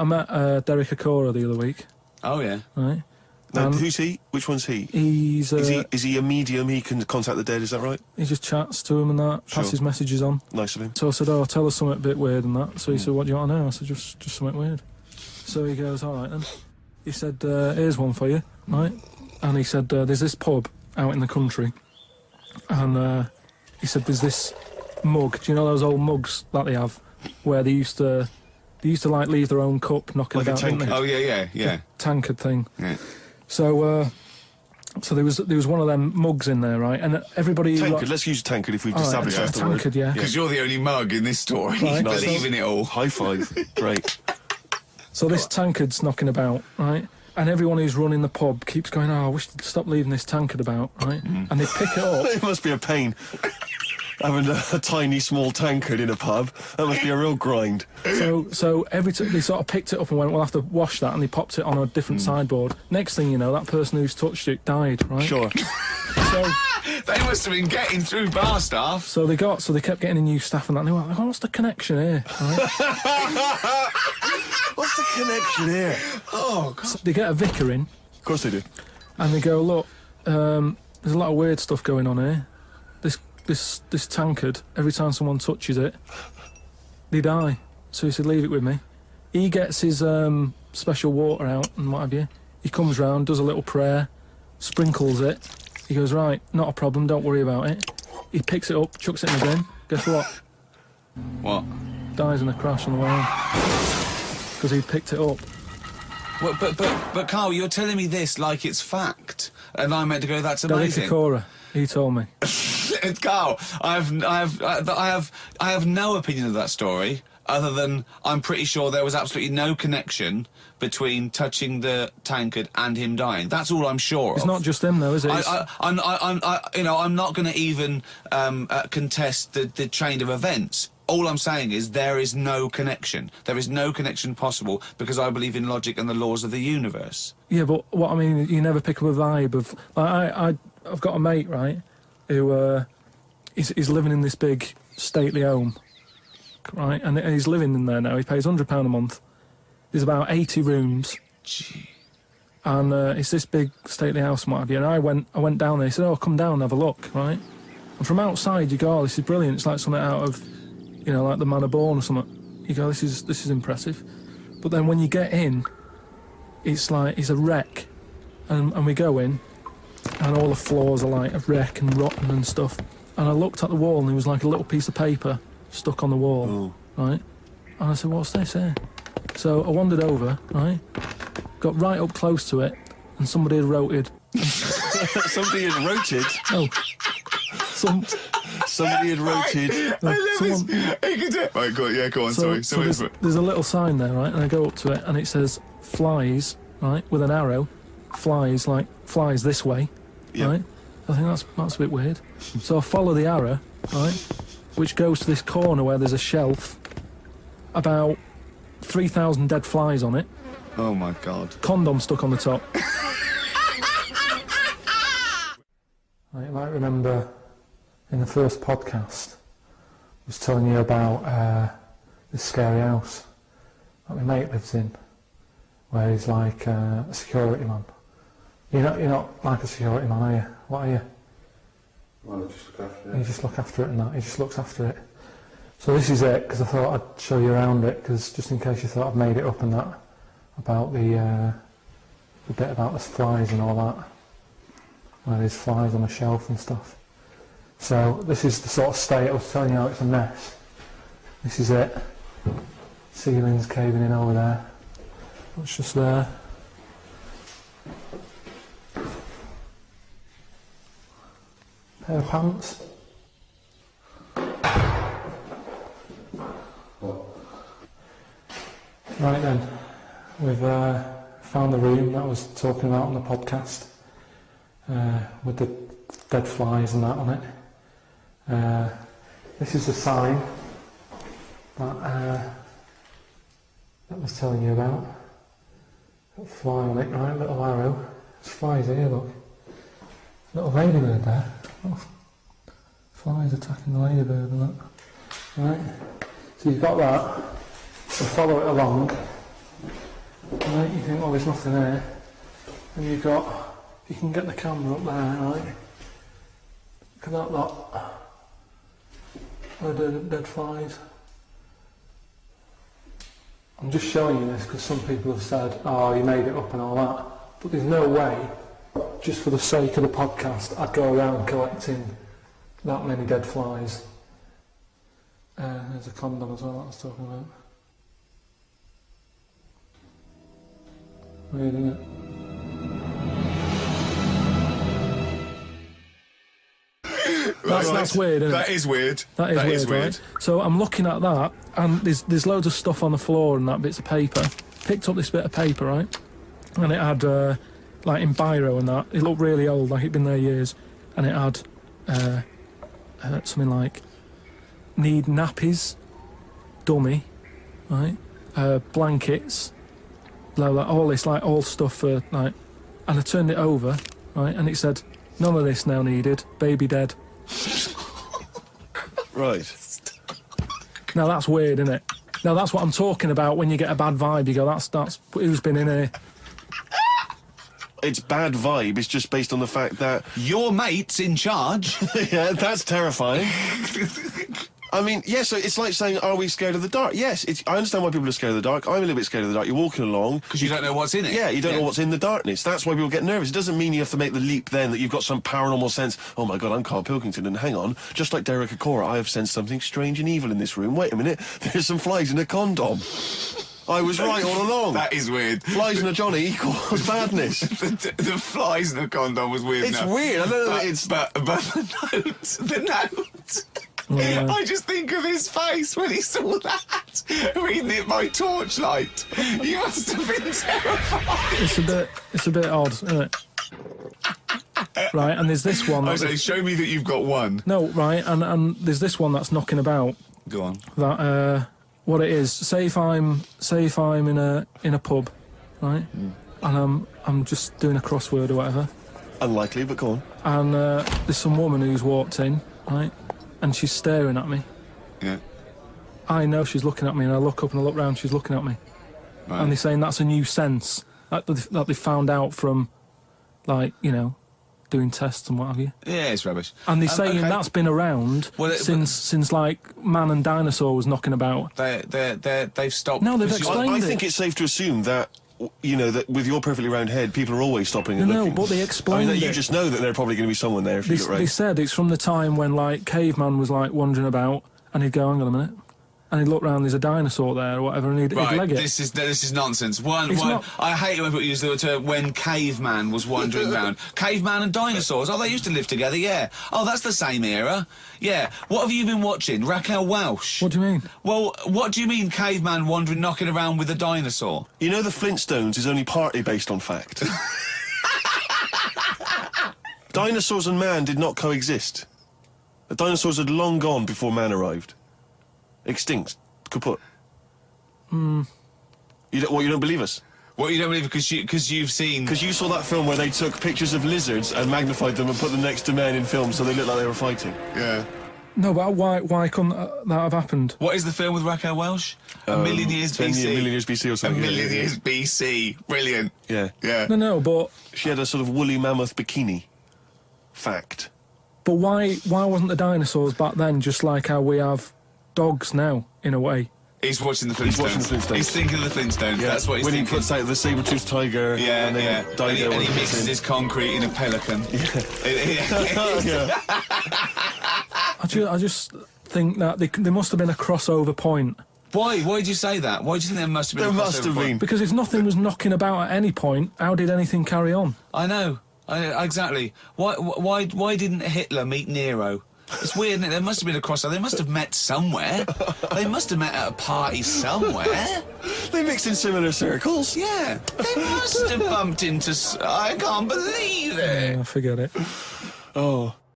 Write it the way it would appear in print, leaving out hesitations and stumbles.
met Derek Akora the other week. Oh, yeah. Right. Now, who's he? Which one's he? He's... Is he a medium? He can contact the dead, is that right? He just chats to him and that, passes messages on. Nice of him. So I said, tell us something a bit weird and that. So he said, what do you want to know? I said, just something weird. So he goes, all right then. He said, here's one for you, right? And he said, there's this pub out in the country. And he said, there's this mug. Do you know those old mugs that they have? Where they used to like leave their own cup knocking like about, didn't they? Oh, yeah. The tankard thing. Yeah. So there was one of them mugs in there, right? And everybody... Tankard, let's use tankard if we've established that's the word. Tankard, yeah. Because you're the only mug in this story. Right. Believing it all. High five. Great. So this tankard's knocking about, right? And everyone who's running the pub keeps going, I wish they'd stop leaving this tankard about, right? And they pick it up. It must be a pain. Having a tiny, small tankard in a pub, that must be a real grind. So every time they sort of picked it up and went, we'll have to wash that, and they popped it on a different sideboard. Next thing you know, that person who's touched it died, right? Sure. So They must have been getting through bar staff. So they kept getting a new staff and that. And they were like, what's the connection here? Right? What's the connection here? Oh, God. So they get a vicar in. Of course they do. And they go, look, there's a lot of weird stuff going on here. This tankard, every time someone touches it, they die. So he said, leave it with me. He gets his special water out and what have you. He comes round, does a little prayer, sprinkles it. He goes, right, not a problem, don't worry about it. He picks it up, chucks it in the bin. Guess what? What? Dies in a crash on the way home. Because he picked it up. Well, but Carl, you're telling me this like it's fact, and I'm meant to go, that's amazing. Derek Akora, he told me. Carl, I have no opinion of that story, other than I'm pretty sure there was absolutely no connection between touching the tankard and him dying. That's all I'm sure of. It's not just him, though, is it? I'm not going to even contest the chain of events. All I'm saying is there is no connection. There is no connection possible because I believe in logic and the laws of the universe. Yeah, but what I mean, you never pick up a vibe of... I've got a mate, right, who he's living in this big stately home, right, and he's living in there now. He pays £100 a month. There's about 80 rooms. Gee. And it's this big stately house and what have you. And I went down there. He said, come down and have a look, right? And from outside you go, this is brilliant. It's like something out of... like the Man of Born or something. You go, this is impressive. But then when you get in, it's like, it's a wreck. And we go in, and all the floors are like a wreck and rotten and stuff. And I looked at the wall, and there was like a little piece of paper stuck on the wall, right? And I said, what's this here? So I wandered over, right? Got right up close to it, and somebody had wrote it. Somebody had wrote it? Oh. Somebody had rotated. Right, go on, so sorry. There's a little sign there, right? And I go up to it, and it says flies, right, with an arrow. Flies, like flies this way, right? I think that's a bit weird. So I follow the arrow, right, which goes to this corner where there's a shelf, about 3,000 dead flies on it. Oh my God. Condom stuck on the top. You might remember in the first podcast, I was telling you about this scary house that my mate lives in, where he's like a security man. You're not like a security man, are you? What are you? Well, I just look after it. You just look after it and that. He just looks after it. So this is it, because I thought I'd show you around it, because just in case you thought I'd made it up and that, about the bit about the flies and all that, where there's flies on the shelf and stuff. So this is the sort of state. I was telling you how it's a mess. This is it. Ceiling's caving in over there. It's just there. Pair of pants. Right then, we've found the room that I was talking about on the podcast, with the dead flies and that on it. This is the sign that I was telling you about. Got a fly on it, right? Little arrow. There's flies here, look. Little ladybird there. Oh, flies attacking the ladybird and that. Right. So you've got that. So follow it along. Oh, there's nothing there. And you can get the camera up there, right? Look at that lot. Dead flies. I'm just showing you this because some people have said, oh, you made it up and all that. But there's no way, just for the sake of the podcast, I'd go around collecting that many dead flies. There's a condom as well that I was talking about. Weird, isn't it? That's weird, isn't it? That is weird. That is weird, right? So I'm looking at that, and there's loads of stuff on the floor and that bits of paper. Picked up this bit of paper, right? And it had, like in biro and that, it looked really old, like it'd been there years. And it had something like, need nappies, dummy, right? Blankets, blah, blah, all this, like, all stuff for, like... And I turned it over, right? And it said, none of this now needed, baby dead. Right. Now that's weird, isn't it? Now that's what I'm talking about when you get a bad vibe. You go, that's who's been in here. It's bad vibe. It's just based on the fact that Your mate's in charge. yeah, that's terrifying. I mean, yeah, so it's like saying, are we scared of the dark? Yes, I understand why people are scared of the dark. I'm a little bit scared of the dark. You're walking along. Because you don't know what's in it. Yeah, you don't know what's in the darkness. That's why people get nervous. It doesn't mean you have to make the leap then that you've got some paranormal sense. Oh my God, I'm Karl Pilkington, and hang on, just like Derek Acora, I have sensed something strange and evil in this room. Wait a minute, there's some flies in a condom. I was right all along. That is weird. Flies in a Johnny equals badness. The flies in the condom was weird. It's enough. weird. I don't know. But the note. Yeah. I just think of his face when he saw that, reading it by torchlight. You must have been terrified. It's a bit odd, isn't it? Right, and there's this one. I say, show me that you've got one. No, right, and there's this one that's knocking about. Go on. That what it is. Say if I'm in a pub, right, and I'm just doing a crossword or whatever. Unlikely, but go on. And there's some woman who's walked in, right, and she's staring at me. Yeah. I know she's looking at me, and I look up and I look round, she's looking at me. Right. And they're saying that's a new sense that they found out from, like, you know, doing tests and what have you. Yeah, it's rubbish. And they're saying okay. that's been around since like man and dinosaur was knocking about. They've stopped. No, they've because explained I think it's safe to assume that, you know, that with your perfectly round head, people are always stopping and No, looking. but they explained I mean, it. you just know that there's probably going to be someone there if you look right. They said it's from the time when, like, caveman was, like, wandering about, and he'd go, hang on a minute, and he'd look round, there's a dinosaur there or whatever, and he'd leg it. This is nonsense. One, not- I hate it when people use the term when caveman was wandering around. Caveman and dinosaurs. Oh, they used to live together. Yeah. Oh, that's the same era. Yeah. What have you been watching? Raquel Welch. What do you mean? Well, what do you mean caveman wandering, knocking around with a dinosaur? You know, the Flintstones is only partly based on fact. Dinosaurs and man did not coexist. The dinosaurs had long gone before man arrived. Extinct. Kaput. You don't believe us? Well, you don't believe it because you've seen... Because you saw that film where they took pictures of lizards and magnified them and put them next to men in films so they looked like they were fighting. Yeah. No, but why couldn't that have happened? What is the film with Raquel Welch? A Million Years 10 BC. A Million Years BC or A something. Million Years BC. Brilliant. Yeah. Yeah. No, but She had a sort of woolly mammoth bikini. Fact. why wasn't the dinosaurs back then just like how we have dogs now, in a way? He's watching the Flintstones. He's watching the Flintstones. He's thinking of the Flintstones. Yeah. That's what he's when thinking. he puts out the saber-toothed tiger. Yeah, and then yeah. Dido And he puts mixes in. his concrete in a pelican. Yeah. I just think that there must have been a crossover point. Why? Why did you say that? Why do you think there must have been There a must crossover have point? been. Because if nothing was knocking about at any point, how did anything carry on? I know. Exactly. Why didn't Hitler meet Nero? It's weird, isn't it? There must have been a crossover. They must have met somewhere. They must have met at a party somewhere. They mixed in similar circles. Yeah. They must have bumped into... I can't believe it. I forget it. Oh.